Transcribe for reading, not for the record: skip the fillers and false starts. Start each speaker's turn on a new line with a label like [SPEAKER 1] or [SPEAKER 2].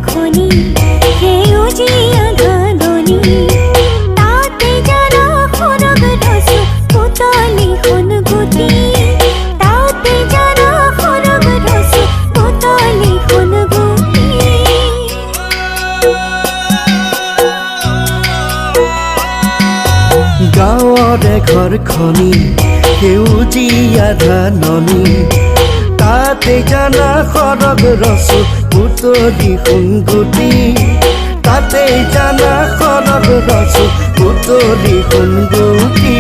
[SPEAKER 1] খনি সেউজীয়া ধাননি তাতে জানা সৰগ ৰচো পুতলি সোণগুটি তাতে জানা সৰগ ৰচো পুতলি সোণগুটি
[SPEAKER 2] গাঁৱৰে ঘৰখনি সেউজীয়া ধাননি তাতে জানা সৰগ ৰচো পুতলি সোণগুটি তাতে জানা সৰগ ৰচো পুতলি সোণগুটি